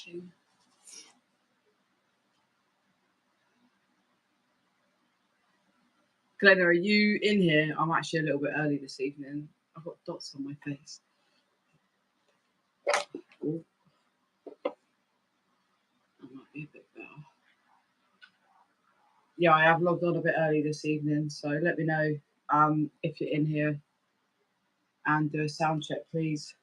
watching. Glenna, are you in here? I'm actually a little bit early this evening. I've got dots on my face. Ooh. That might be a bit better. Yeah, I have logged on a bit early this evening, so let me know if you're in here and do a sound check, please.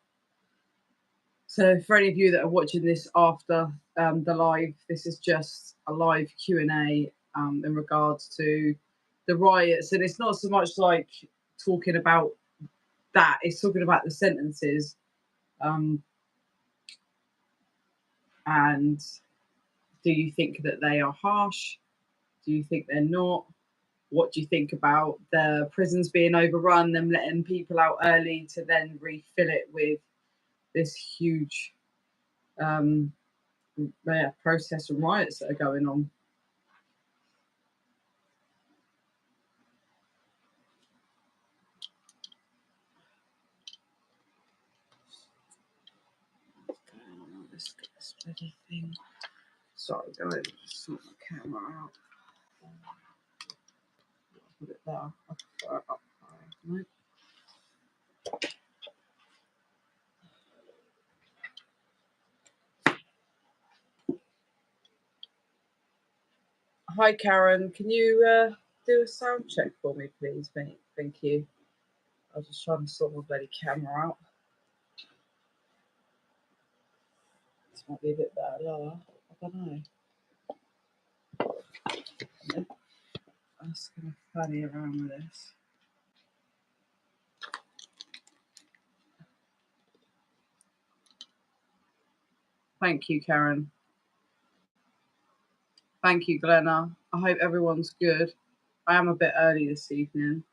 So for any of you that are watching this after the live, this is just a live Q&A in regards to the riots. And it's not so much like talking about that, it's talking about the sentences. And do you think that they are harsh? Do you think they're not? What do you think about the prisons being overrun, them letting people out early to then refill it with this huge protests and riots that are going on? Let's get this bloody thing. Sorry, guys, just sort my camera out. Put it there. I'll put it up high. Right. Hi, Karen. Can you do a sound check for me, please, mate? Thank you. I was just trying to sort my bloody camera out. This might be a bit better lower. I don't know. Yeah. I'm just going to fanny around with this. Thank you, Karen. Thank you, Glenna. I hope everyone's good. I am a bit early this evening.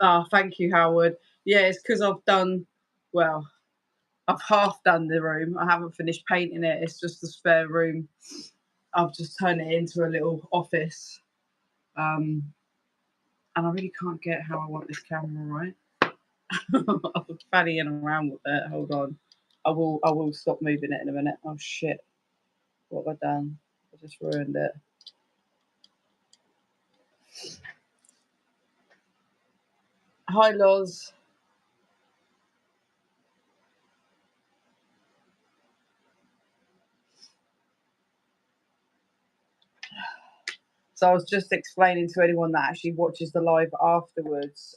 Oh, thank you, Howard. Yeah, it's because I've half done the room. I haven't finished painting it. It's just a spare room. I've just turned it into a little office. And I really can't get how I want this camera right. I'm fannying around with it. Hold on. I will stop moving it in a minute. Oh shit. What have I done? I just ruined it. Hi, Loz. So I was just explaining to anyone that actually watches the live afterwards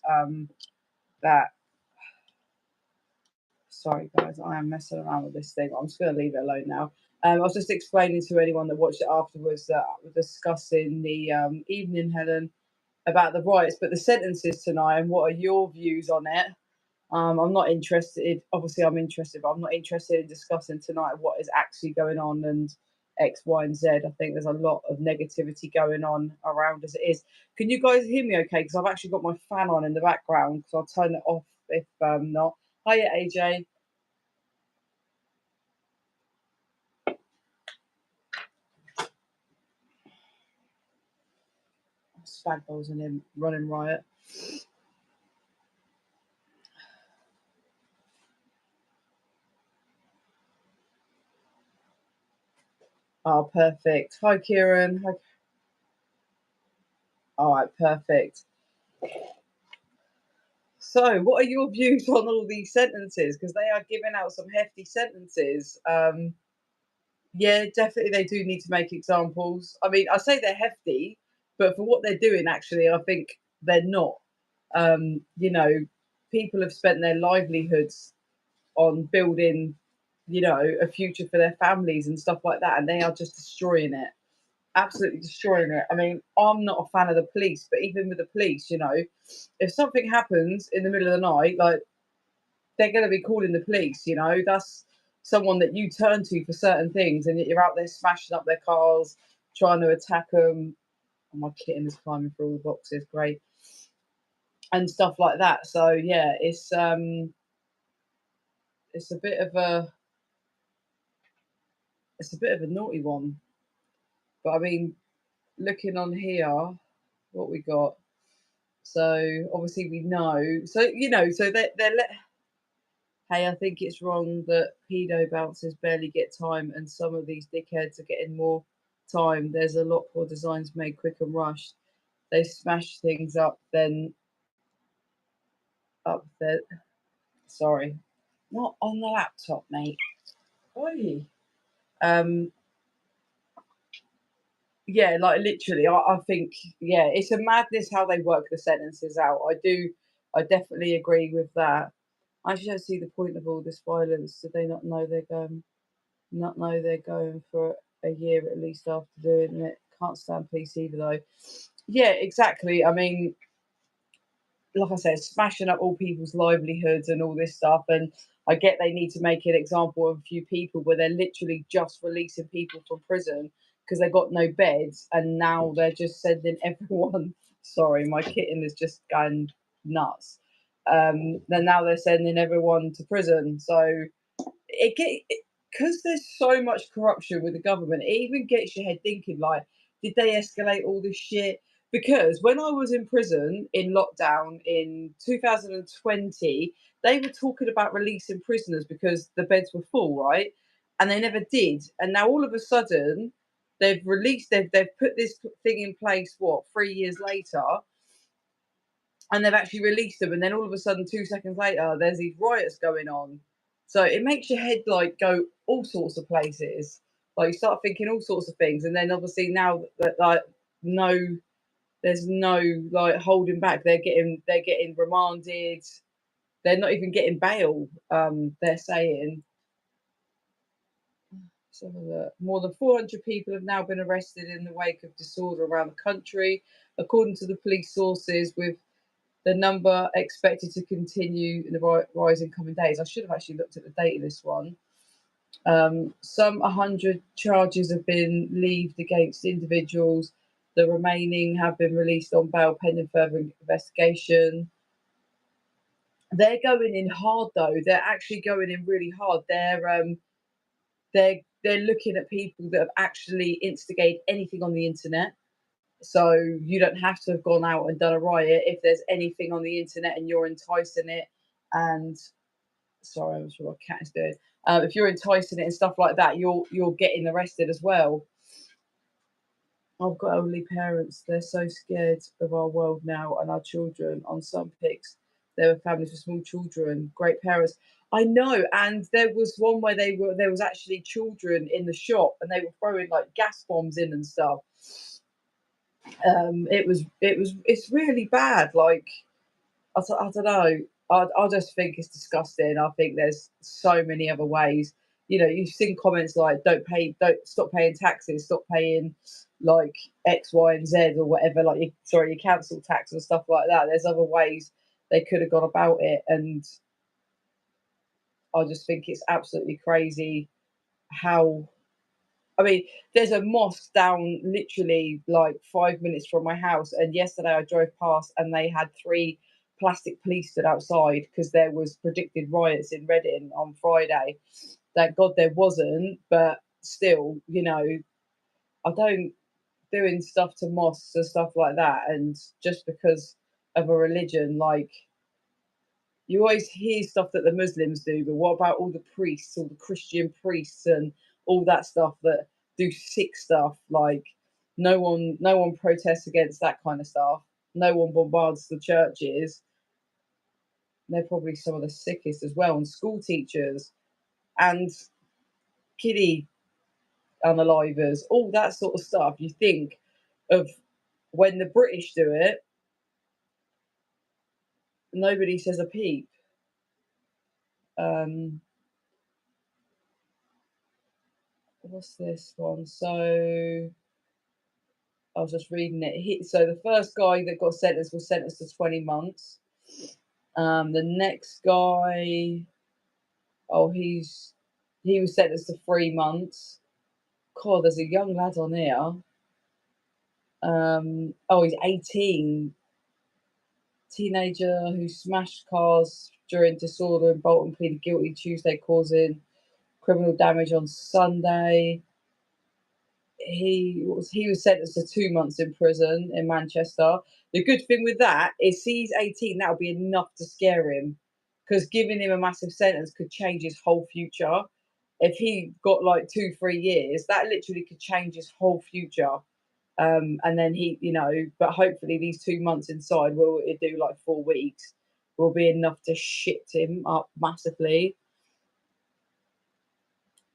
that, sorry guys, I am messing around with this thing. I'm just going to leave it alone now. I was just explaining to anyone that watched it afterwards that we're discussing the evening, Helen, about the riots, but the sentences tonight and what are your views on it? I'm not interested. Obviously, I'm interested, but I'm not interested in discussing tonight what is actually going on and X, Y, and Z. I think there's a lot of negativity going on around as it is. Can you guys hear me okay? Because I've actually got my fan on in the background, so I'll turn it off if not. Hiya, AJ. Spag balls and him running riot. Oh, perfect. Hi, Kieran. Hi. All right, perfect. So, what are your views on all these sentences? Because they are giving out some hefty sentences. Yeah, definitely they do need to make examples. I mean, I say they're hefty, but for what they're doing, actually, I think they're not. You know, people have spent their livelihoods on building, you know, a future for their families and stuff like that, and they are just destroying it. Absolutely destroying it. I mean, I'm not a fan of the police, but even with the police, you know, if something happens in the middle of the night, like they're going to be calling the police, you know, that's someone that you turn to for certain things, and you're out there smashing up their cars, trying to attack them. Oh, my kitten is climbing through all the boxes, great, and stuff like that. So yeah, it's a bit of a naughty one. But I mean, looking on here, what we got. So obviously we know. So so they're hey, I think it's wrong that pedo bouncers barely get time, and some of these dickheads are getting more time. There's a lot more designs made quick and rushed. They smash things up, then up there. Sorry, not on the laptop, mate. Oi. Um, yeah, like literally, I think yeah, it's a madness how they work the sentences out. I definitely agree with that. I just don't see the point of all this violence. Do they not know they're going for a year at least after doing it? Can't stand police either though. Yeah, exactly. I mean, like I said, smashing up all people's livelihoods and all this stuff. And I get they need to make an example of a few people where they're literally just releasing people from prison because they got no beds, and now they're just sending everyone. Sorry, my kitten is just going nuts. Then now they're sending everyone to prison. So it get because there's so much corruption with the government. It even gets your head thinking like, did they escalate all this shit? Because when I was in prison in lockdown in 2020, they were talking about releasing prisoners because the beds were full, right? And they never did. And now all of a sudden, they've put this thing in place. What 3 years later? And they've actually released them, and then all of a sudden 2 seconds later there's these riots going on. So it makes your head like go all sorts of places, like you start thinking all sorts of things. And then obviously now that like no there's no like holding back, they're getting remanded, they're not even getting bail. They're saying some of the more than 400 people have now been arrested in the wake of disorder around the country, according to the police sources, with the number expected to continue in the rise in coming days. I should have actually looked at the date of this one. Some 100 charges have been levied against individuals. The remaining have been released on bail pending further investigation. They're going in hard though. They're actually going in really hard. They're looking at people that have actually instigated anything on the internet. So you don't have to have gone out and done a riot. If there's anything on the internet and you're enticing it, and sorry, I'm not sure what cat is doing. If you're enticing it and stuff like that, you're getting arrested as well. I've got only parents. They're so scared of our world now and our children. On some pics, there were families with small children, great parents. I know, and there was one where there was actually children in the shop, and they were throwing like gas bombs in and stuff. It's really bad. Like I don't know. I just think it's disgusting. I think there's so many other ways. You've seen comments like don't stop paying taxes, stop paying like X, Y, and Z or whatever. Like your council tax and stuff like that. There's other ways they could have gone about it, and I just think it's absolutely crazy how. I mean, there's a mosque down literally like 5 minutes from my house, and yesterday I drove past and they had three plastic police stood outside because there was predicted riots in Reading on Friday. Thank God there wasn't, but still, I don't doing stuff to mosques and stuff like that, and just because of a religion, like you always hear stuff that the Muslims do, but what about all the priests, all the Christian priests, and all that stuff that do sick stuff? Like no one protests against that kind of stuff. No one bombards the churches. They're probably some of the sickest as well, and school teachers and kiddie unalivers, all that sort of stuff. You think of when the British do it, nobody says a peep. Um, what's this one? So I was just reading it. So the first guy that got sentenced was sentenced to 20 months. The next guy, oh, he was sentenced to 3 months. God, there's a young lad on here. Oh, he's 18. Teenager who smashed cars during disorder in Bolton pleaded guilty Tuesday, causing criminal damage on Sunday. he was sentenced to 2 months in prison in Manchester. The good thing with that is he's 18. That'll be enough to scare him, because giving him a massive sentence could change his whole future. If he got like 2 3 years, that literally could change his whole future. And then but hopefully these 2 months inside, will it do like 4 weeks, will be enough to shit him up massively.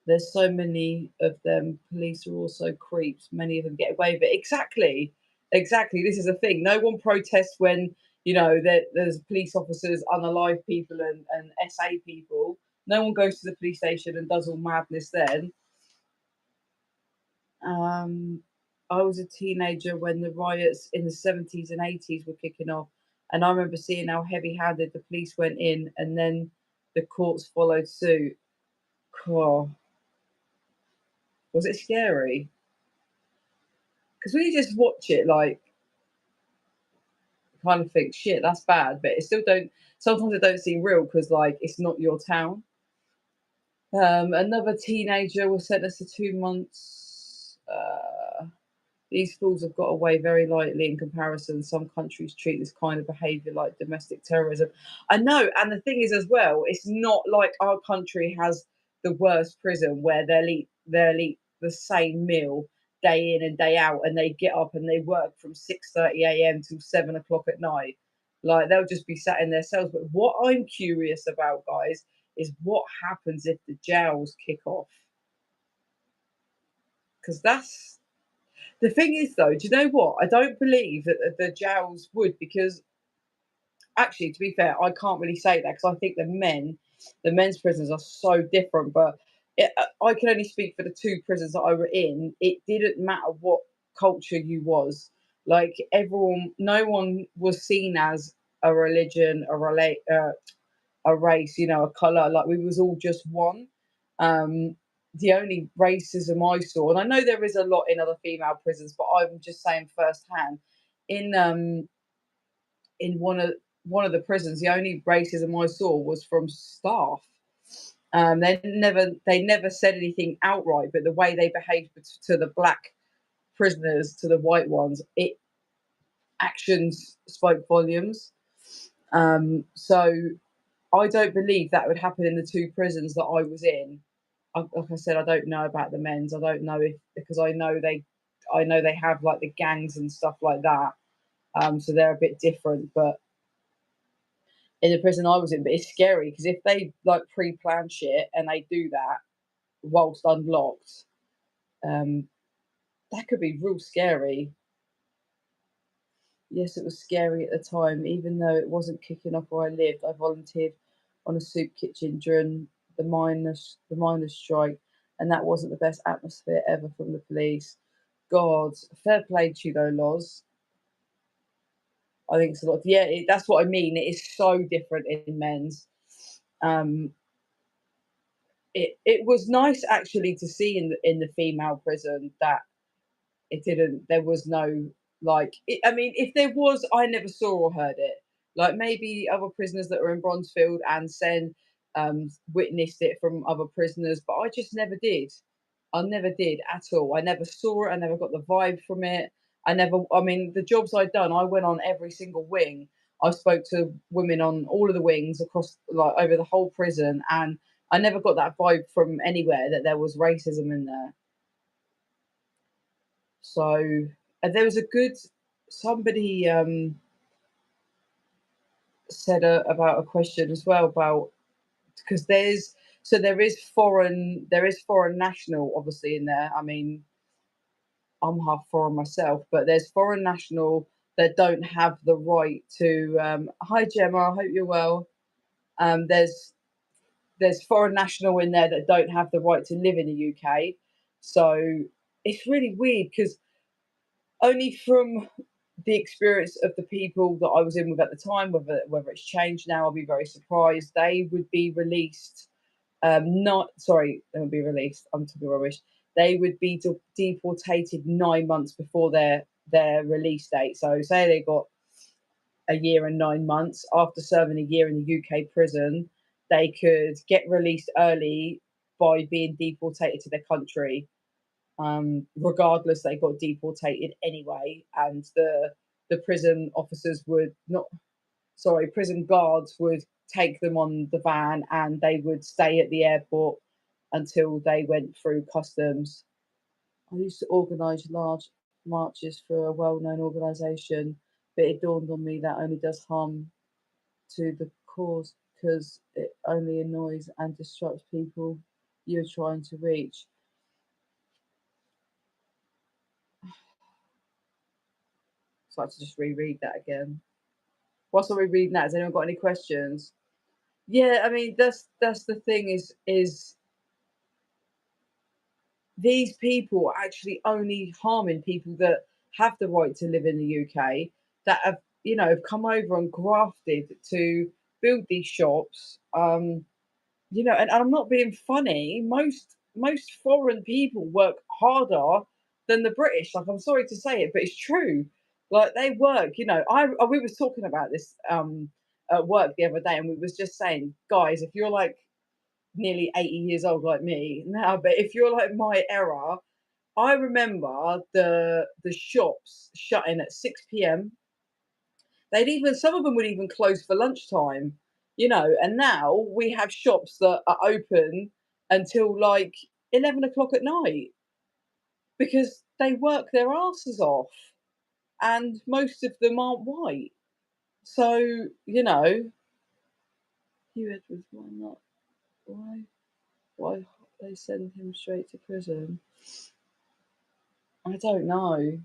There's so many of them. Police are also creeps. Many of them get away with it. Exactly. Exactly. This is a thing. No one protests when, there's police officers unalive people and SA people. No one goes to the police station and does all madness then. Um, I was a teenager when the riots in the 70s and 80s were kicking off. And I remember seeing how heavy handed the police went in, and then the courts followed suit. Oh, was it scary? Because when you just watch it, like, kind of think, shit, that's bad, but it still don't. Sometimes it don't seem real because, like, it's not your town. Another teenager was sentenced to 2 months. These fools have got away very lightly in comparison. Some countries treat this kind of behaviour like domestic terrorism. I know, and the thing is as well, it's not like our country has the worst prison where they'll eat the same meal day in and day out, and they get up and they work from 6:30 a.m. till 7 o'clock at night. Like, they'll just be sat in their cells. But what I'm curious about, guys, is what happens if the jails kick off? Because that's the thing is, though, do you know what? I don't believe that the jails would, because actually, to be fair, I can't really say that because I think the men's prisons are so different. But I can only speak for the two prisons that I were in. It didn't matter what culture you was. Like, everyone, no one was seen as a religion, a race, a color. Like, we was all just one. Um, the only racism I saw, and I know there is a lot in other female prisons, but I'm just saying firsthand, in in one of the prisons, the only racism I saw was from staff. They never said anything outright, but the way they behaved to the black prisoners, to the white ones, it actions spoke volumes. So I don't believe that would happen in the two prisons that I was in. Like I said, I don't know about the men's. I don't know if, because I know they have like the gangs and stuff like that. So they're a bit different. But in the prison I was in, but it's scary because if they like pre-plan shit and they do that whilst unlocked, um, that could be real scary. Yes, it was scary at the time, even though it wasn't kicking off where I lived. I volunteered on a soup kitchen during the miners' strike, and that wasn't the best atmosphere ever from the police. God, fair play to you though, Loz. I think it's a lot. Yeah, that's what I mean. It is so different in men's. Um, it was nice actually to see in the female prison that it didn't. There was no, like. I mean, if there was, I never saw or heard it. Like, maybe other prisoners that were in Bronzefield and Sen witnessed it from other prisoners, but I just never did. I never did at all. I never saw it. I never got the vibe from it. I never. I mean, the jobs I'd done, I went on every single wing. I spoke to women on all of the wings across, like, over the whole prison, and I never got that vibe from anywhere that there was racism in there. So, and there was a good somebody said about a question as well about, because there is foreign national obviously in there. I mean, I'm half foreign myself, but there's foreign national that don't have the right to. Hi Gemma, I hope you're well. There's foreign national in there that don't have the right to live in the UK. So it's really weird because only from the experience of the people that I was in with at the time, whether it's changed now, I'll be very surprised. They would be released. Not sorry, they would be released. I'm talking rubbish. They would be deportated 9 months before their release date. So say they got a year and 9 months after serving a year in the UK prison, they could get released early by being deportated to their country. regardless they got deportated anyway, and the prison officers would not, sorry, prison guards would take them on the van and they would stay at the airport until they went through customs. I used to organise large marches for a well-known organisation, but it dawned on me that only does harm to the cause because it only annoys and distracts people you're trying to reach. So I had to just reread that again. Whilst I'm rereading that, has anyone got any questions? Yeah, I mean that's the thing is these people are actually only harming people that have the right to live in the UK, that have, have come over and grafted to build these shops. And I'm not being funny. Most foreign people work harder than the British. Like, I'm sorry to say it, but it's true. Like, they work. We was talking about this at work the other day, and we was just saying, guys, if you're like nearly 80 years old like me now, but if you're like my era, I remember the shops shutting at 6 p.m. They'd even Some of them would even close for lunchtime, and now we have shops that are open until like 11 o'clock at night because they work their asses off, and most of them aren't white. So, Hugh Edwards, why not? Why they send him straight to prison? I don't know.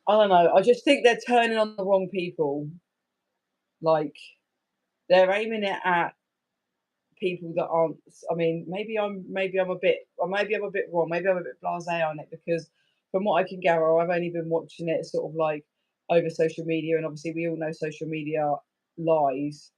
I don't know. I just think they're turning on the wrong people. Like, they're aiming it at people that aren't. I mean, maybe I'm a bit, or maybe I'm a bit wrong. Maybe I'm a bit blasé on it because, from what I can gather, I've only been watching it sort of like over social media, and obviously we all know social media lies.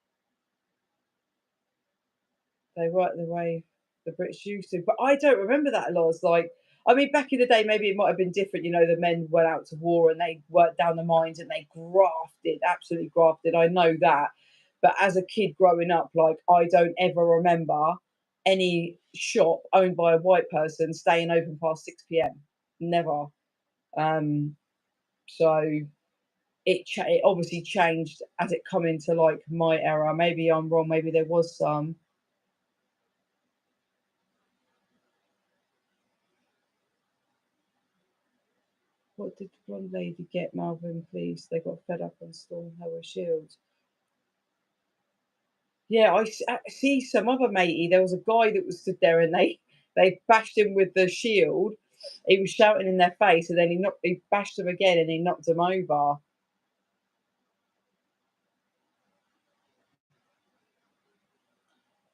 They work the way the British used to, but I don't remember that laws. Like, I mean, back in the day, maybe it might have been different. The men went out to war and they worked down the mines and they grafted, absolutely grafted. I know that, but as a kid growing up, like, I don't ever remember any shop owned by a white person staying open past 6 p.m. Never. Um, so it obviously changed as it come into like my era. Maybe I'm wrong. Maybe there was some. What did the blonde lady get Melbourne police? They got fed up and stormed her with shields. Yeah, I see some other matey. There was a guy that was stood there and they bashed him with the shield. He was shouting in their face, and then he bashed them again and he knocked them over.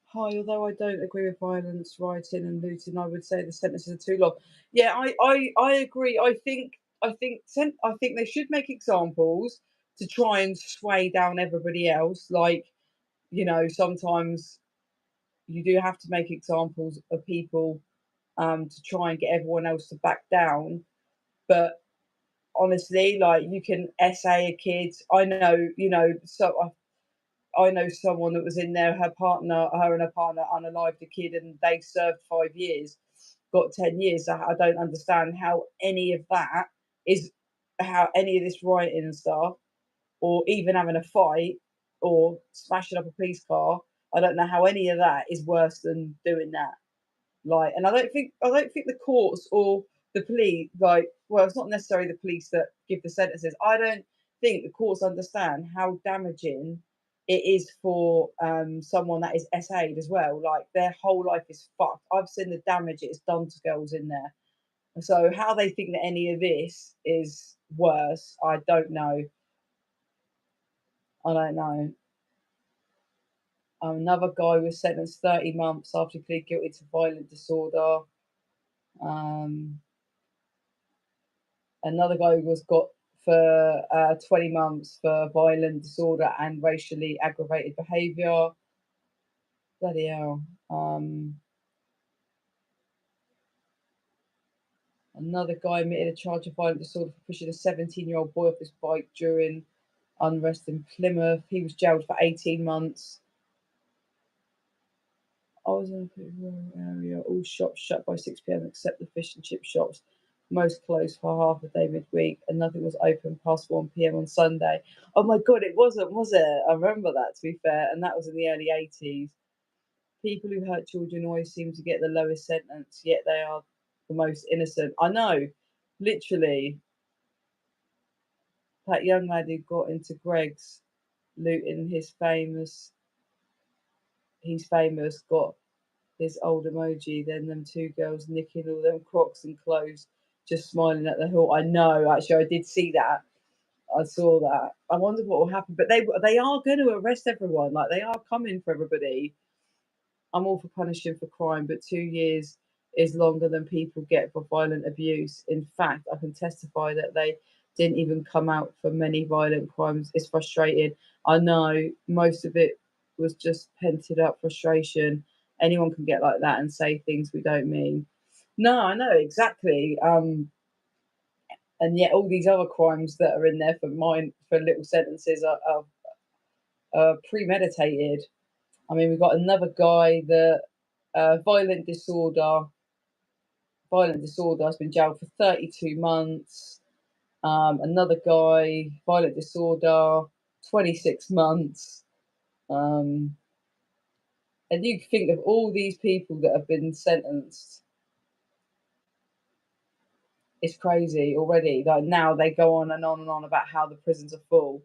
Hi, although I don't agree with violence, rioting, and looting, I would say the sentences are too long. Yeah, I agree. I think they should make examples to try and sway down everybody else. Like, sometimes you do have to make examples of people to try and get everyone else to back down. But honestly, like, you can essay a kid. I know someone that was in there. Her and her partner unalived a kid, and they served 5 years, got 10 years. I don't understand how any of that is, how any of this rioting and stuff, or even having a fight, or smashing up a police car. I don't know how any of that is worse than doing that. Like, and I don't think the courts or the police, like, well, it's not necessarily the police that give the sentences. I don't think the courts understand how damaging it is for someone that is SA'd as well. Like, their whole life is fucked. I've seen the damage it's done to girls in there. So how they think that any of this is worse, I don't know. I don't know. Another guy was sentenced 30 months after he pleaded guilty to violent disorder. Um, Another guy was got for 20 months for violent disorder and racially aggravated behaviour. Bloody hell. Another guy admitted a charge of violent disorder for pushing a 17-year-old boy off his bike during unrest in Plymouth. He was jailed for 18 months. I was in a pretty rural area. All shops shut by 6 p.m. except the fish and chip shops. Most closed for half a day midweek, and nothing was open past 1 p.m. on Sunday. Oh my God, it wasn't, was it? I remember that, to be fair, and that was in the early 80s. People who hurt children always seem to get the lowest sentence, yet they are the most innocent. I know, literally, that young lad who got into Greg's looting he's famous, got his old emoji, then them two girls nicking all them Crocs and clothes, just smiling at the hill. I know, actually, I did see that. I saw that. I wonder what will happen, but they are going to arrest everyone. Like they are coming for everybody. I'm all for punishing for crime, but 2 years is longer than people get for violent abuse. In fact, I can testify that they didn't even come out for many violent crimes. It's frustrating. I know most of it was just pented up frustration. Anyone can get like that and say things we don't mean. No, I know exactly. And yet all these other crimes that are in there for little sentences are premeditated. I mean, we've got another guy that violent disorder. Violent disorder has been jailed for 32 months. Another guy, violent disorder, 26 months. And you think of all these people that have been sentenced. It's crazy already. Like now they go on and on and on about how the prisons are full.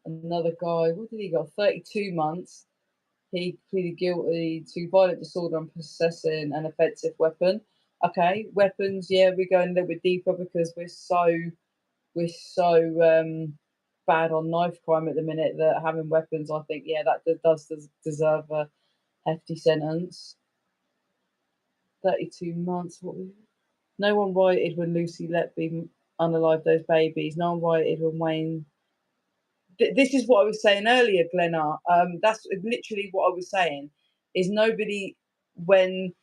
Another guy, what did he got? 32 months. He pleaded guilty to violent disorder and possessing an offensive weapon. Okay, weapons. Yeah, we're going a little bit deeper because we're so bad on knife crime at the minute that having weapons, I think, yeah, that does deserve a hefty sentence. 32 months. No one rioted when Lucy let be unalive those babies. No one rioted when Wayne. This is what I was saying earlier, Glenna. That's literally what I was saying. Is nobody when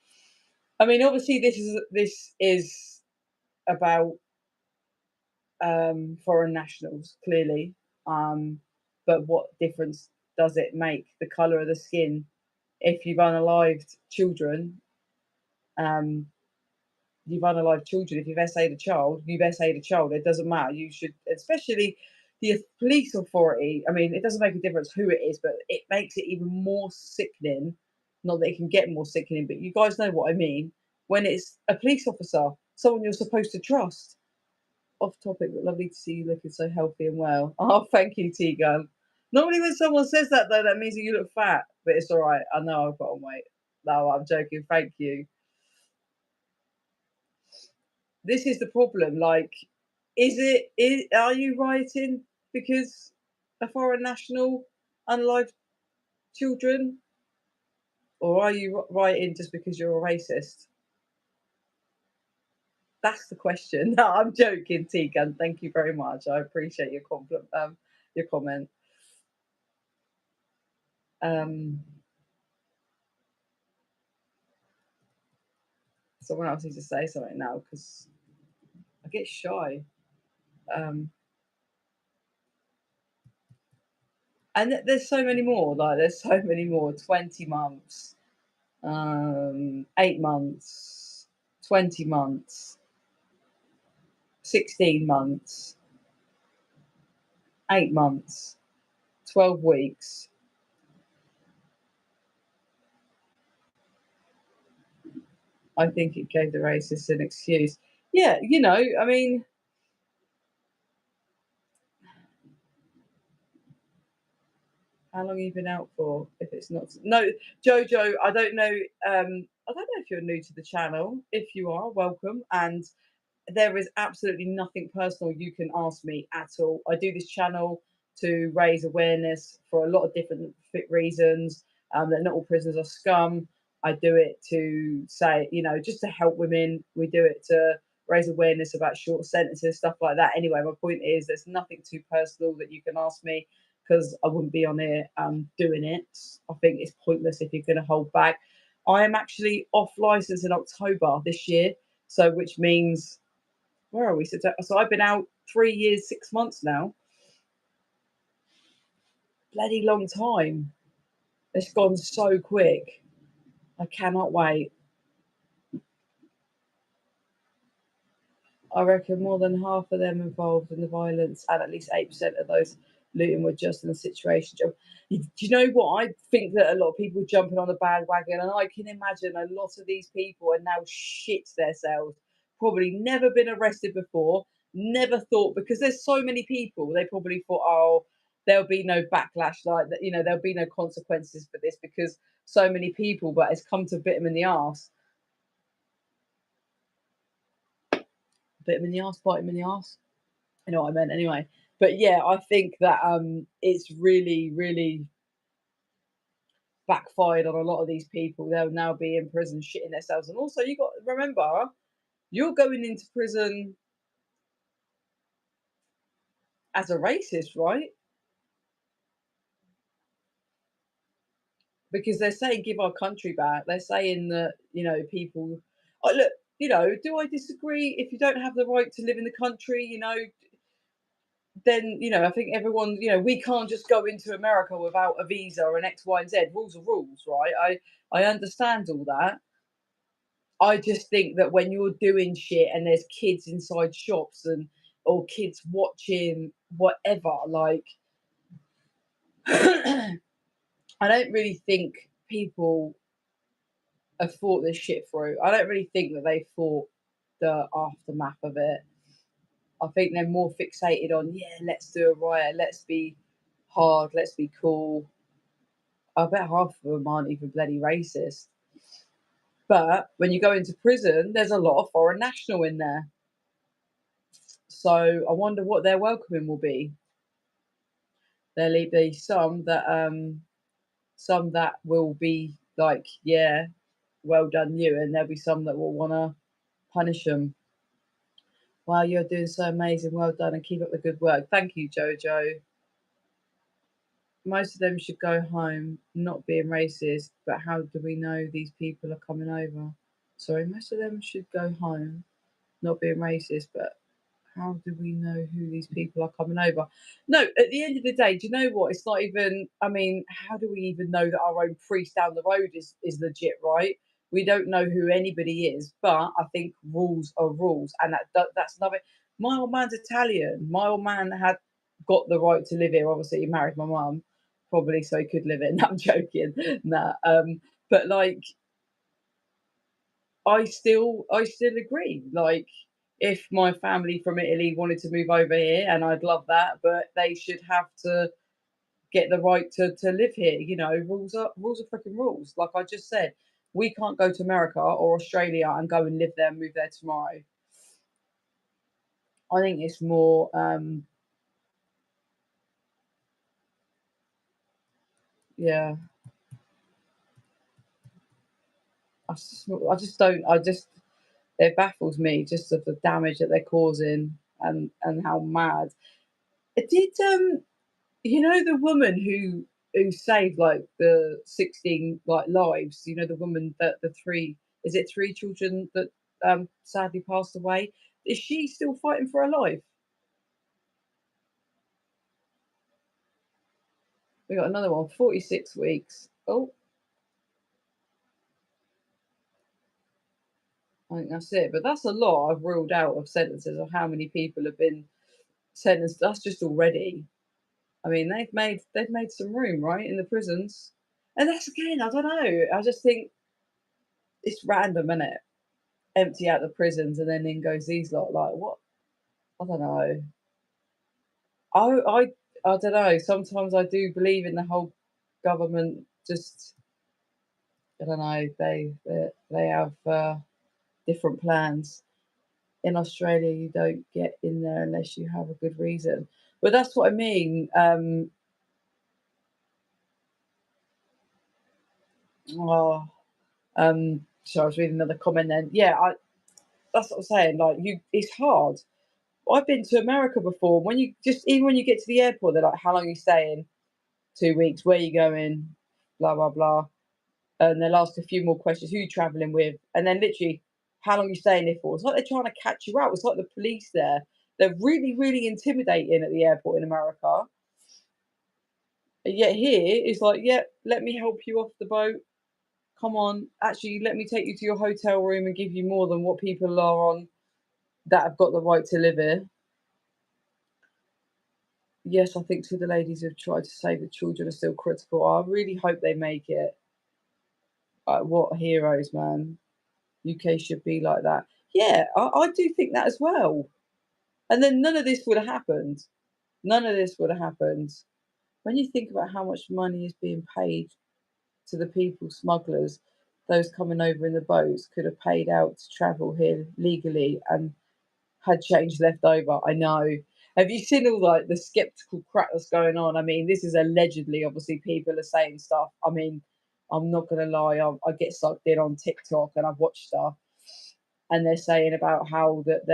I mean, obviously, this is about foreign nationals, clearly. Um, but what difference does it make the color of the skin if you've unalived children? Um, you've unalived children. If you've essayed a child, you've essayed a child. It doesn't matter. You should, especially the police authority. I mean, it doesn't make a difference who it is, but it makes it even more sickening. Not that it can get more sickening, but you guys know what I mean. When it's a police officer, someone you're supposed to trust. Off topic, but lovely to see you looking so healthy and well. Oh, thank you, Tegan. Normally, when someone says that, though, that means that you look fat, but it's all right. I know I've got on weight. No, I'm joking. Thank you. This is the problem. Like, are you rioting because a foreign national unalived children, or are you rioting just because you're a racist? That's the question. No, I'm joking, Tegan. Thank you very much. I appreciate your compliment, your comment. Um, Someone else needs to say something now because I get shy. Um, and there's so many more. Like there's so many more. 20 months, 8 months, 20 months, 16 months, 8 months, 12 weeks. I think it gave the racists an excuse. Yeah, I mean, how long have you been out for? If it's not no, Jojo, I don't know. I don't know if you're new to the channel. If you are, welcome. And there is absolutely nothing personal you can ask me at all. I do this channel to raise awareness for a lot of different reasons. That not all prisoners are scum. I do it to say, just to help women. We do it to raise awareness about short sentences, stuff like that. Anyway, my point is there's nothing too personal that you can ask me because I wouldn't be on here doing it. I think it's pointless if you're going to hold back. I am actually off license in October this year, so which means where are we? So I've been out 3 years, 6 months now. Bloody long time. It's gone so quick. I cannot wait. I reckon more than half of them involved in the violence, and at least 8% of those looting were just in the situation. Do you know what? I think that a lot of people jumping on the bandwagon, and I can imagine a lot of these people are now shit themselves. Probably never been arrested before, never thought, because there's so many people, they probably thought, oh, there'll be no backlash like that, there'll be no consequences for this because so many people, but it's come to bit them in the arse. Bit them in the arse, bite them in the arse. You know what I meant anyway. But yeah, I think that it's really, really backfired on a lot of these people. They'll now be in prison shitting themselves. And also you got to remember, you're going into prison as a racist, right? Because they're saying give our country back. They're saying that, people look, do I disagree? If you don't have the right to live in the country, then I think everyone, we can't just go into America without a visa or an X, Y, and Z. Rules are rules, right? I understand all that. I just think that when you're doing shit and there's kids inside shops and or kids watching whatever, like I don't really think people have thought this shit through. I don't really think that they thought the aftermath of it. I think they're more fixated on, yeah, let's do a riot, let's be hard, let's be cool. I bet half of them aren't even bloody racist. But when you go into prison, there's a lot of foreign national in there. So I wonder what their welcoming will be. There'll be some that will be like, yeah, well done you, and there'll be some that will want to punish them. Wow, you're doing so amazing. Well done, and keep up the good work. Thank you, Jojo. Most of them should go home, not being racist, but how do we know these people are coming over? Sorry, most of them should go home, not being racist, but how do we know who these people are coming over? No, at the end of the day, do you know what? It's not even, I mean, how do we even know that our own priest down the road is legit, right? We don't know who anybody is, but I think rules are rules. And that's another. My old man's Italian. My old man had got the right to live here. Obviously, he married my mum, probably so he could live it. No, I'm joking. Nah. But like, I still agree. Like, if my family from Italy wanted to move over here, and I'd love that, but they should have to get the right to live here. Rules are freaking rules. Like I just said, we can't go to America or Australia and go and live there and move there tomorrow. I think it's more yeah. I just it baffles me just of the damage that they're causing and how mad. It did the woman who saved like the 16 like lives, the woman that the three, is it three children that sadly passed away? Is she still fighting for her life? We got another one, 46 weeks. Oh, I think that's it. But that's a lot I've ruled out of sentences of how many people have been sentenced. That's just already. I mean, they've made some room, right, in the prisons. And that's again, I don't know. I just think it's random, is it? Empty out the prisons and then in goes these lot. Like what? I don't know. I I I don't know. Sometimes I do believe in the whole government. Just I don't know. They have different plans. In Australia, you don't get in there unless you have a good reason. But that's what I mean. Oh, so I was reading another comment then. Yeah, that's what I'm saying. Like it's hard. I've been to America before. Even when you get to the airport, they're like, "How long are you staying?" 2 weeks. Where are you going? Blah blah blah. And they'll ask a few more questions. Who you traveling with? And then literally, How long are you staying here for? It's like they're trying to catch you out. It's like the police there. They're really, really intimidating at the airport in America. And yet here, it's like, yeah, let me help you off the boat. Come on. Actually, let me take you to your hotel room and give you more than what people are on that have got the right to live here. Yes, I think to the ladies who've tried to save the children are still critical. I really hope they make it. What heroes, man. UK should be like that. Yeah, I do think that as well. And then none of this would have happened. None of this would have happened. When you think about how much money is being paid to the people smugglers, those coming over in the boats could have paid out to travel here legally and had change left over. I know. Have you seen all like the skeptical crap that's going on? I mean, this is allegedly, obviously, people are saying stuff. I mean, I'm not gonna lie, I get sucked in on TikTok and I've watched stuff, and they're saying about how that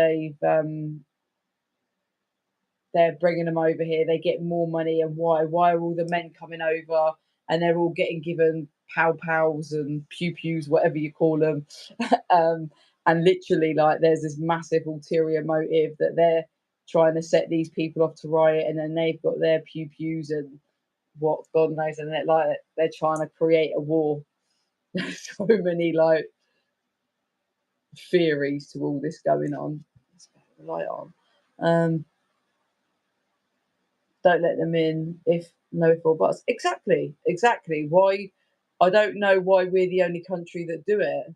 they're bringing them over here, they get more money, and why are all the men coming over and they're all getting given pow pows and pew pews, whatever you call them, um, and literally like there's this massive ulterior motive that they're trying to set these people off to riot, and then they've got their pew pews and what God knows, and they're trying to create a war. There's so many like theories to all this going on. Let's put the light on. Um, don't let them in if no full buts. Exactly, exactly. Why? I don't know why we're the only country that do it.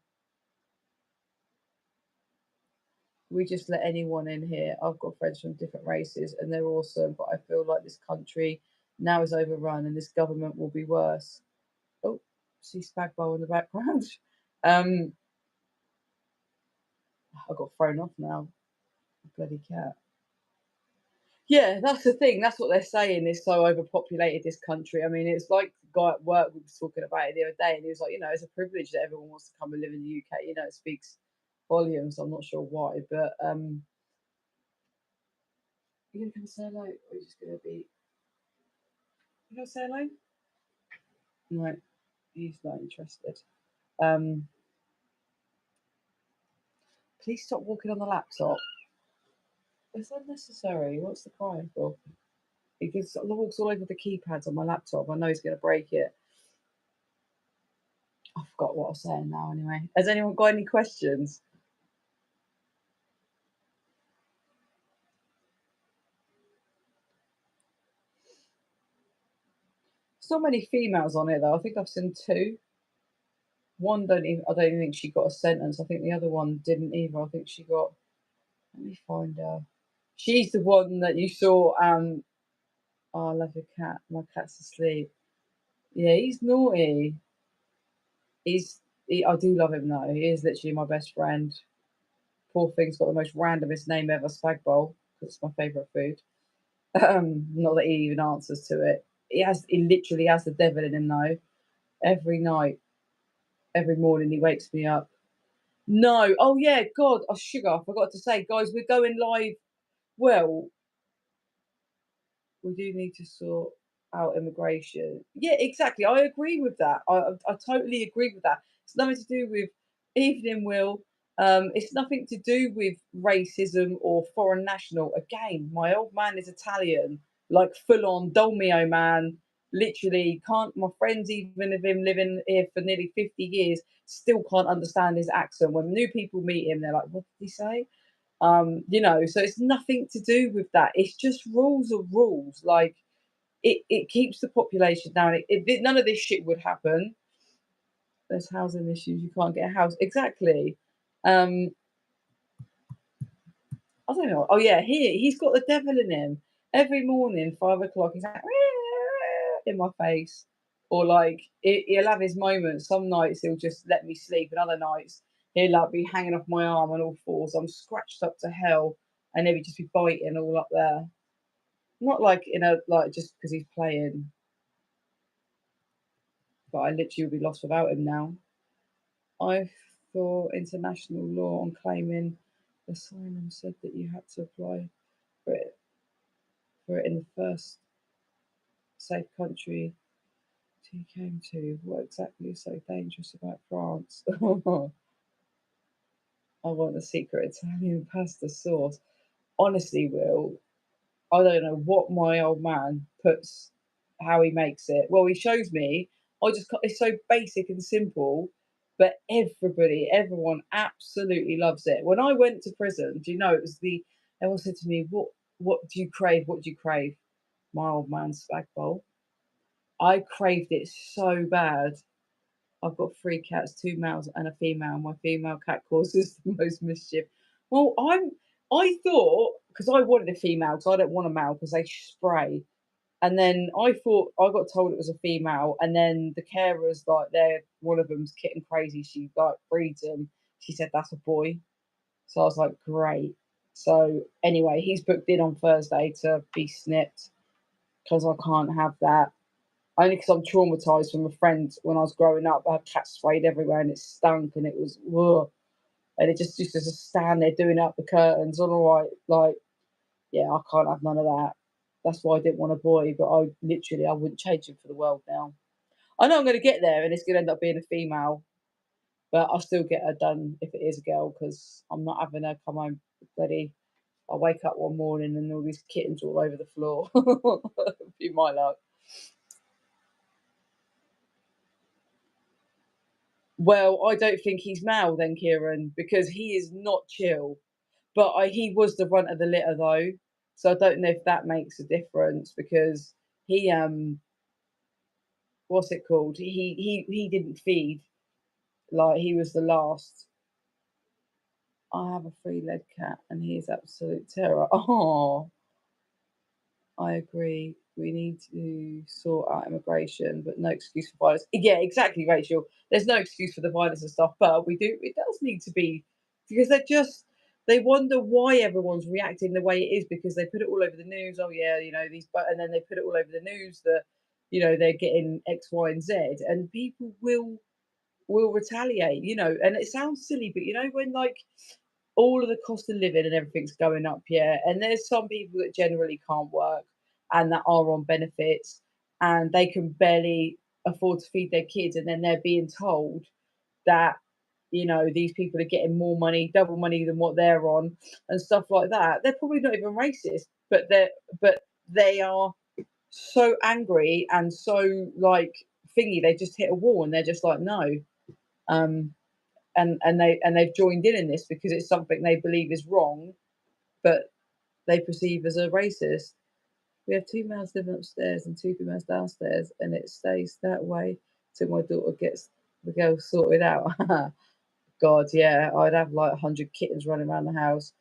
We just let anyone in here. I've got friends from different races and they're awesome, but I feel like this country now is overrun and this government will be worse. Oh, see Spagbowl in the background. Um, I got thrown off now. Bloody cat. Yeah, that's the thing. That's what they're saying. It's so overpopulated, this country. I mean, it's like the guy at work we was talking about it the other day, and he was like, it's a privilege that everyone wants to come and live in the UK. It speaks volumes. I'm not sure why, but you gonna come say hello, or are you just gonna be? You gonna say hello? No, he's not interested. Um, please stop walking on the laptop. It's unnecessary. What's the crying for? He walks all over the keypads on my laptop. I know he's gonna break it. I forgot what I was saying now. Anyway, has anyone got any questions? So many females on it though. I think I've seen two. One don't even. I don't even think she got a sentence. I think the other one didn't either. I think she got. Let me find her. She's the one that you saw. Oh, I love your cat. My cat's asleep. Yeah, he's naughty. I do love him though. He is literally my best friend. Poor thing's got the most randomest name ever, Spag Bowl, because it's my favourite food. Not that he even answers to it. He literally has the devil in him though. Every night, every morning he wakes me up. No, oh yeah, God, oh sugar, I forgot to say, guys, we're going live. Well, we do need to sort out immigration. Yeah, exactly. I agree with that. I totally agree with that. It's nothing to do with evening, Will. It's nothing to do with racism or foreign national. Again, my old man is Italian, like full on Dolmio man. Literally, can't my friends, even of him living here for nearly 50 years, still can't understand his accent. When new people meet him, they're like, "What did he say?" So it's nothing to do with that. It's just rules are rules. Like it keeps the population down. None of this shit would happen. There's housing issues. You can't get a house. Exactly. Um, I don't know. Oh yeah, he's got the devil in him. Every morning, 5 o'clock, he's like in my face, or like he'll have his moments. Some nights he'll just let me sleep, and other nights he'll like be hanging off my arm on all fours. I'm scratched up to hell, and he'll just be biting all up there. Not like in a like just because he's playing, but I literally would be lost without him now. I thought international law on claiming asylum said that you had to apply for it in the first safe country you came to. What exactly is so dangerous about France? I want the secret Italian pasta sauce. Honestly, Will, I don't know what my old man puts, how he makes it. Well, he shows me. It's so basic and simple, but everyone absolutely loves it. When I went to prison, do you know it was everyone said to me, what do you crave? What do you crave? My old man's spag bowl. I craved it so bad. I've got 3 cats, 2 males and a female. My female cat causes the most mischief. Well, I thought, because I wanted a female, because I don't want a male because they spray. And then I thought I got told it was a female, and then the carers, like, they're one of them's kitten crazy. She like breeds them. She said that's a boy. So I was like, great. So anyway, he's booked in on Thursday to be snipped because I can't have that. Only because I'm traumatized from a friend when I was growing up. I had cats sprayed everywhere and it stunk and it was ugh. And it just used to just stand there doing up the curtains. All right, like, yeah, I can't have none of that. That's why I didn't want a boy, but I wouldn't change him for the world now. I know I'm going to get there and it's going to end up being a female, but I'll still get her done if it is a girl because I'm not having her come home bloody. I wake up one morning and all these kittens all over the floor. Be my luck. Well, I don't think he's male then, Kieran, because he is not chill. But he was the runt of the litter though, so I don't know if that makes a difference because he what's it called? He didn't feed, like he was the last. I have a three-legged cat and he is absolute terror. Oh, I agree. We need to sort out immigration, but no excuse for violence. Yeah, exactly, Rachel. There's no excuse for the violence and stuff, but we do. It does need to be because they wonder why everyone's reacting the way it is because they put it all over the news. Oh yeah, but and then they put it all over the news that they're getting X, Y, and Z, and people will retaliate. And it sounds silly, but when like all of the cost of living and everything's going up, yeah. And there's some people that generally can't work and that are on benefits and they can barely afford to feed their kids, and then they're being told that these people are getting more money, double money than what they're on, and stuff like that. They're probably not even racist, but they are so angry and so like thingy. They just hit a wall and they're just like no. Um, and they've joined in this because it's something they believe is wrong, but they perceive as a racist. We have two males living upstairs and two females downstairs, and it stays that way till my daughter gets the girl sorted out. God, yeah, I'd have like 100 kittens running around the house.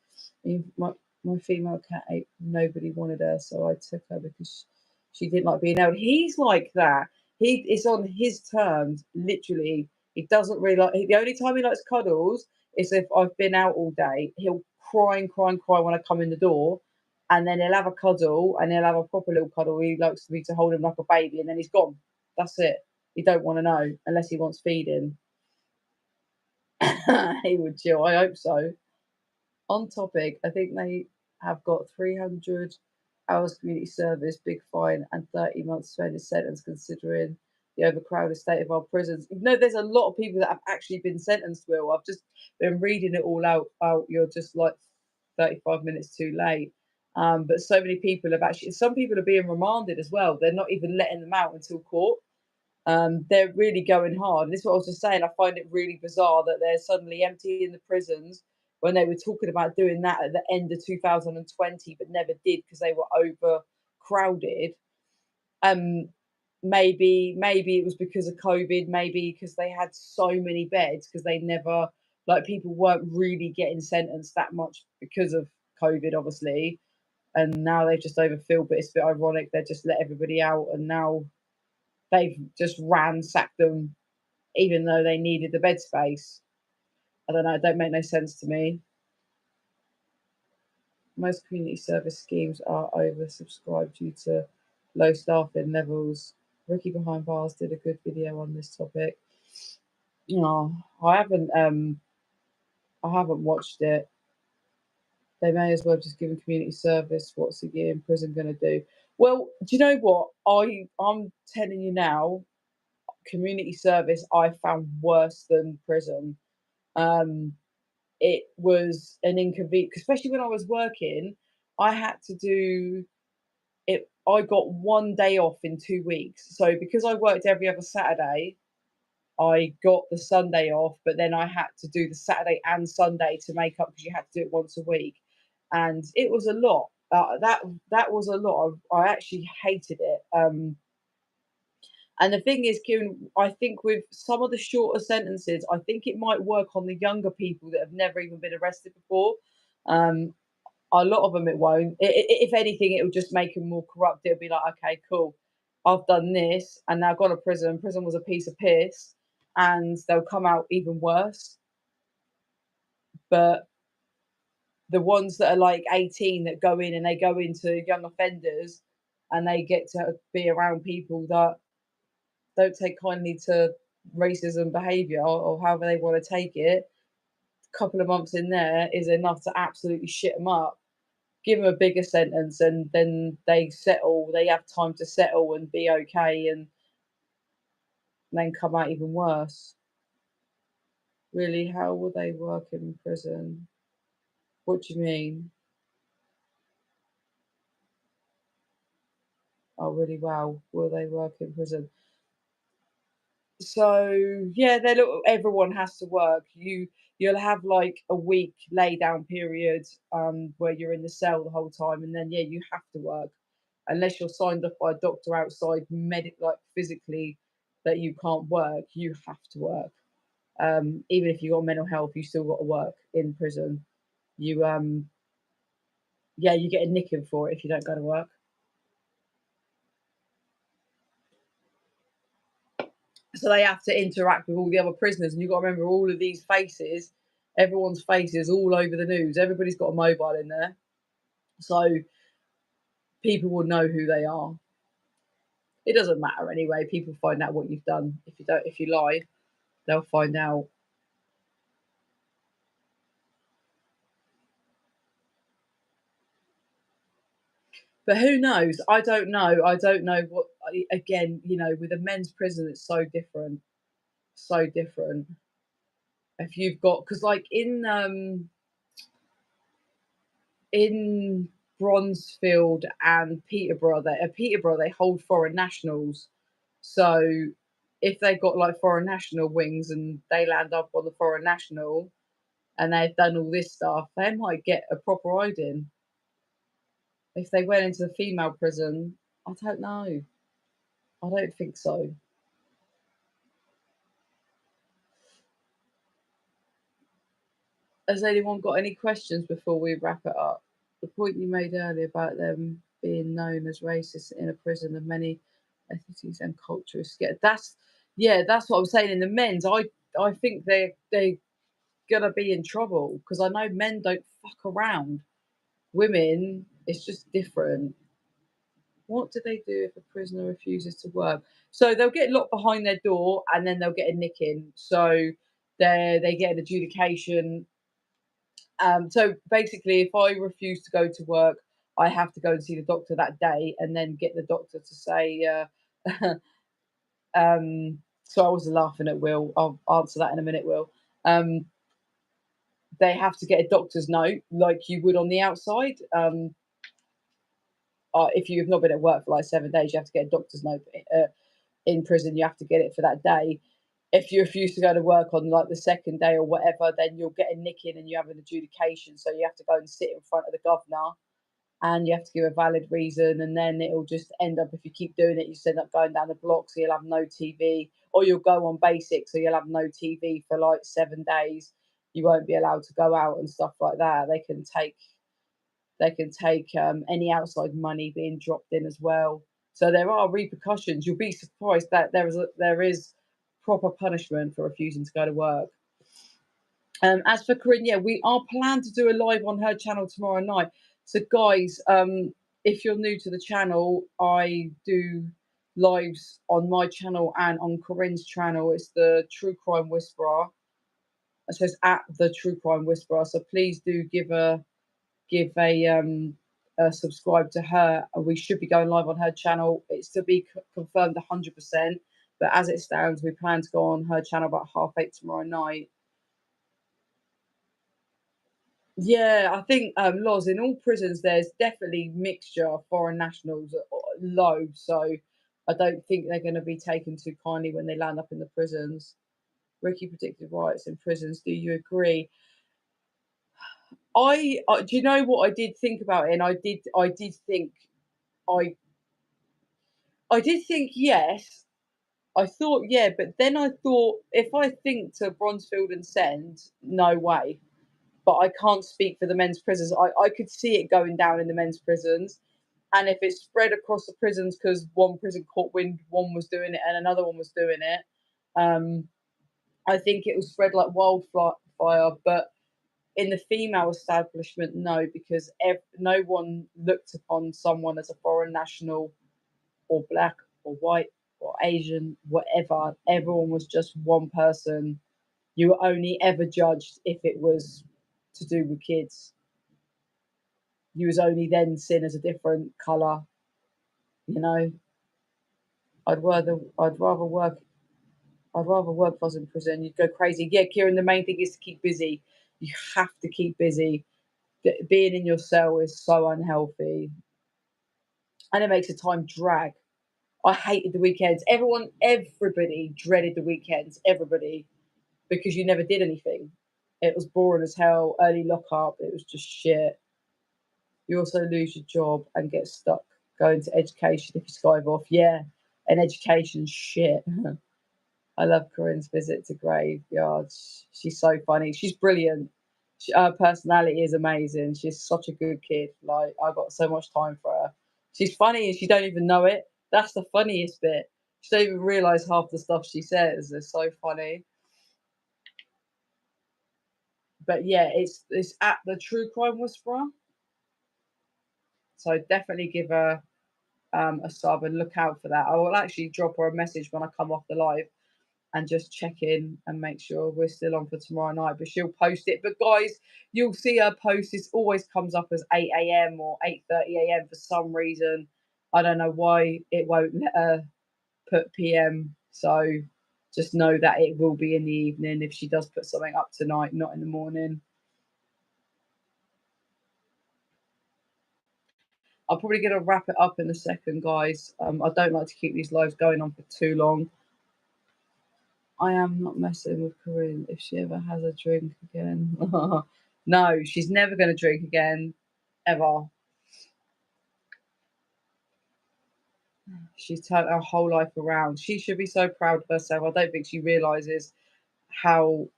My female cat ate. Nobody wanted her, so I took her because she didn't like being held. He's like that. He is on his terms, literally. He doesn't really like. The only time he likes cuddles is if I've been out all day. He'll cry and cry and cry when I come in the door, and then he'll have a cuddle and he'll have a proper little cuddle. He likes me to hold him like a baby, and then he's gone. That's it. He don't want to know unless he wants feeding. He would chill. I hope so. On topic, I think they have got 300 hours community service, big fine, and 30 months suspended sentence, considering the overcrowded state of our prisons. There's a lot of people that have actually been sentenced. Will, I've just been reading it all out. You're just like 35 minutes too late. But so many people have actually. Some people are being remanded as well. They're not even letting them out until court. They're really going hard. And this is what I was just saying. I find it really bizarre that they're suddenly emptying the prisons when they were talking about doing that at the end of 2020, but never did because they were overcrowded. Um, maybe it was because of COVID. Maybe because they had so many beds because they never like people weren't really getting sentenced that much because of COVID, obviously. And now they've just overfilled. But it's a bit ironic. They just let everybody out, and now they've just ransacked them even though they needed the bed space. I don't know, it don't make no sense to me. Most community service schemes are oversubscribed due to low staffing levels. Ricky Behind Bars did a good video on this topic. No, I haven't watched it. They may as well just give him community service. What's a year in prison gonna do? Well, do you know what? I'm telling you now, community service I found worse than prison. Um, it was an inconvenience, especially when I was working. I had to do it. I got 1 day off in 2 weeks. So because I worked every other Saturday, I got the Sunday off, but then I had to do the Saturday and Sunday to make up because you had to do it once a week, and it was a lot. That was a lot. I actually hated it. And the thing is, Kieran, I think with some of the shorter sentences, I think it might work on the younger people that have never even been arrested before. Um, a lot of them it won't. If anything, it'll just make them more corrupt. It'll be like, okay, cool, I've done this, and now I've gone to prison. Prison was a piece of piss, and they'll come out even worse. But the ones that are like 18 that go in and they go into young offenders, and they get to be around people that don't take kindly to racism behaviour or however they want to take it, a couple of months in there is enough to absolutely shit them up. Give them a bigger sentence, and then they settle. They have time to settle and be okay, and then come out even worse. Really, how will they work in prison? What do you mean? Oh, really? Wow. Will they work in prison? So yeah, they look. Everyone has to work. You'll have like a week lay down period where you're in the cell the whole time, and then yeah, you have to work unless you're signed off by a doctor outside like physically that you can't work. You have to work. Even if you got mental health, you still got to work in prison. You yeah, you get a nicking for it if you don't go to work. So they have to interact with all the other prisoners, and you've got to remember all of these faces, everyone's faces all over the news. Everybody's got a mobile in there, so people will know who they are. It doesn't matter anyway. People find out what you've done. If you lie, they'll find out. But who knows? I don't know. I don't know what. Again, with a men's prison, it's so different. So different. If you've got, because like in Bronzefield and Peterborough, they hold foreign nationals. So if they've got like foreign national wings and they land up on the foreign national and they've done all this stuff, they might get a proper hiding. If they went into the female prison, I don't know. I don't think so. Has anyone got any questions before we wrap it up? The point you made earlier about them being known as racist in a prison of many ethnicities and cultures. That's what I'm saying. In the men's, I think they're gonna be in trouble because I know men don't fuck around. Women, it's just different. What do they do if a prisoner refuses to work? So they'll get locked behind their door and then they'll get a nicking. So they get an adjudication. So basically, if I refuse to go to work, I have to go and see the doctor that day, and then get the doctor to say. So I was laughing at Will. I'll answer that in a minute, Will. Um, they have to get a doctor's note, like you would on the outside. If you've not been at work for like 7 days, you have to get a doctor's note. In prison, you have to get it for that day. If you refuse to go to work on like the second day or whatever, then you'll get a nicking and you have an adjudication. So you have to go and sit in front of the governor and you have to give a valid reason. And then it'll just end up, if you keep doing it, you just end up going down the block. So you'll have no TV, or you'll go on basic. So you'll have no TV for like 7 days. You won't be allowed to go out and stuff like that. They can take any outside money being dropped in as well. So there are repercussions. You'll be surprised that there is proper punishment for refusing to go to work. As for Corinne, yeah, we are planned to do a live on her channel tomorrow night. So guys, if you're new to the channel, I do lives on my channel and on Corinne's channel. It's the True Crime Whisperer. It says at the True Crime Whisperer. So please do give a subscribe to her, and we should be going live on her channel. It's to be confirmed 100%, but as it stands, we plan to go on her channel about 8:30 tomorrow night. Yeah, I think, laws in all prisons, there's definitely mixture of foreign nationals, loads, so I don't think they're gonna be taken too kindly when they land up in the prisons. Ricky predicted riots in prisons. Do you agree? Do you know what I did think about it? And I I did think yes. I thought yeah, but then I thought if I think to Bronzefield and Send, no way. But I can't speak for the men's prisons. I could see it going down in the men's prisons. And if it spread across the prisons because one prison caught wind, one was doing it and another one was doing it, um, I think it will spread like wildfire. But in the female establishment, no, because no one looked upon someone as a foreign national or black or white or Asian, whatever. Everyone was just one person. You were only ever judged if it was to do with kids. You was only then seen as a different colour. You know, I'd rather work. I'd rather work if I was in prison. You'd go crazy. Yeah, Kieran. The main thing is to keep busy. You have to keep busy. Being in your cell is so unhealthy, and it makes the time drag. I hated the weekends. Everybody dreaded the weekends. Everybody, because you never did anything. It was boring as hell. Early lockup. It was just shit. You also lose your job and get stuck going to education if you skive off. Yeah, and education shit. I love Corinne's visit to Graveyard. She's so funny. She's brilliant. Her personality is amazing. She's such a good kid. Like I got so much time for her. She's funny and she don't even know it. That's the funniest bit. She don't even realise half the stuff she says. It's so funny. But yeah, it's at the True Crime Whisperer. So definitely give her a sub and look out for that. I will actually drop her a message when I come off the live and just check in and make sure we're still on for tomorrow night. But she'll post it. But guys, you'll see her post. This always comes up as 8 a.m. or 8:30 a.m. for some reason. I don't know why it won't let her put PM. So just know that it will be in the evening if she does put something up tonight, not in the morning. I'm probably going to wrap it up in a second, guys. I don't like to keep these lives going on for too long. I am not messing with Corinne if she ever has a drink again. No, she's never going to drink again, ever. She's turned her whole life around. She should be so proud of herself. I don't think she realizes how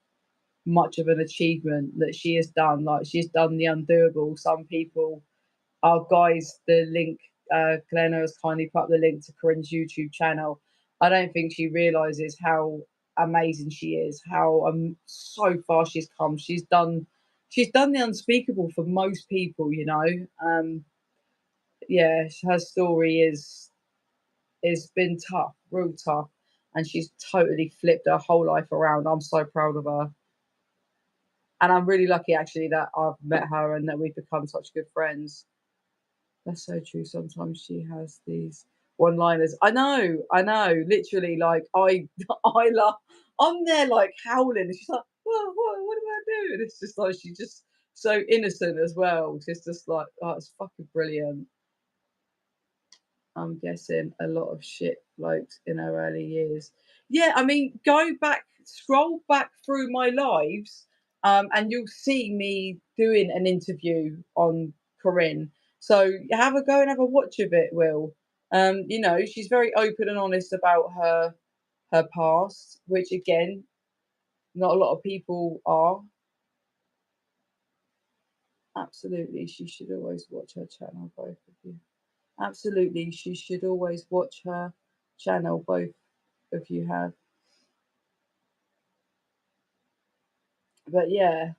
much of an achievement that she has done. Like, she's done the undoable. Some people, our guys, the link, Glenna has kindly put up the link to Corinne's YouTube channel. I don't think she realizes how amazing she is, how so far she's come. She's done the unspeakable for most people, you know. Yeah, her story is been tough, real tough, and she's totally flipped her whole life around. I'm so proud of her, and I'm really lucky actually that I've met her and that we've become such good friends. That's so true. Sometimes she has these one-liners. I know. Literally, like I love. I'm there like howling, and she's like, what do I do?" And it's just like she's just so innocent as well. She's just like, oh, it's fucking brilliant. I'm guessing a lot of shit blokes in her early years. Yeah, I mean, scroll back through my lives, and you'll see me doing an interview on Corinne. So go and have a watch of it, Will. You know, she's very open and honest about her past, which again, not a lot of people are. Absolutely, she should always watch her channel, both of you. Absolutely, she should always watch her channel, both of you have. But yeah,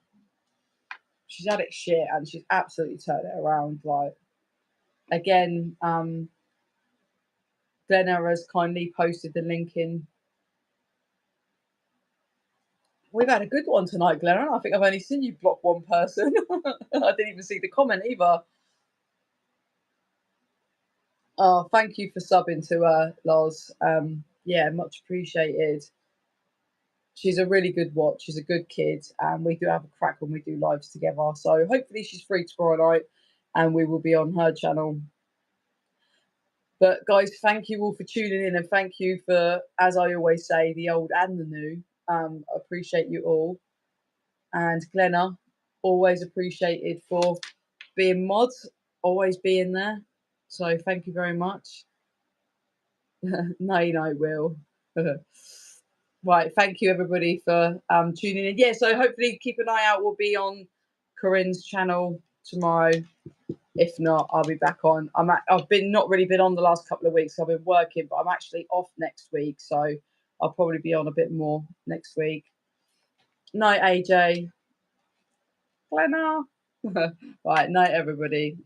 she's had it shit and she's absolutely turned it around. Like again, Glenna has kindly posted the link in. We've had a good one tonight, Glenna. I think I've only seen you block one person. I didn't even see the comment either. Oh, thank you for subbing to Loz. Yeah, much appreciated. she's a really good watch. She's a good kid, and we do have a crack when we do lives together. So hopefully she's free tomorrow night, and we will be on her channel. But guys, thank you all for tuning in, and thank you for, as I always say, the old and the new. I appreciate you all, and Glenna, always appreciated for being mod, always being there. So thank you very much. No, Will. Right, thank you everybody for tuning in. Yeah, so hopefully keep an eye out. We'll be on Corinne's channel tomorrow. If not, I'll be back on. I've been not really been on the last couple of weeks. I've been working, but I'm actually off next week, so I'll probably be on a bit more next week. Night, AJ. Glenna. Right, night, everybody.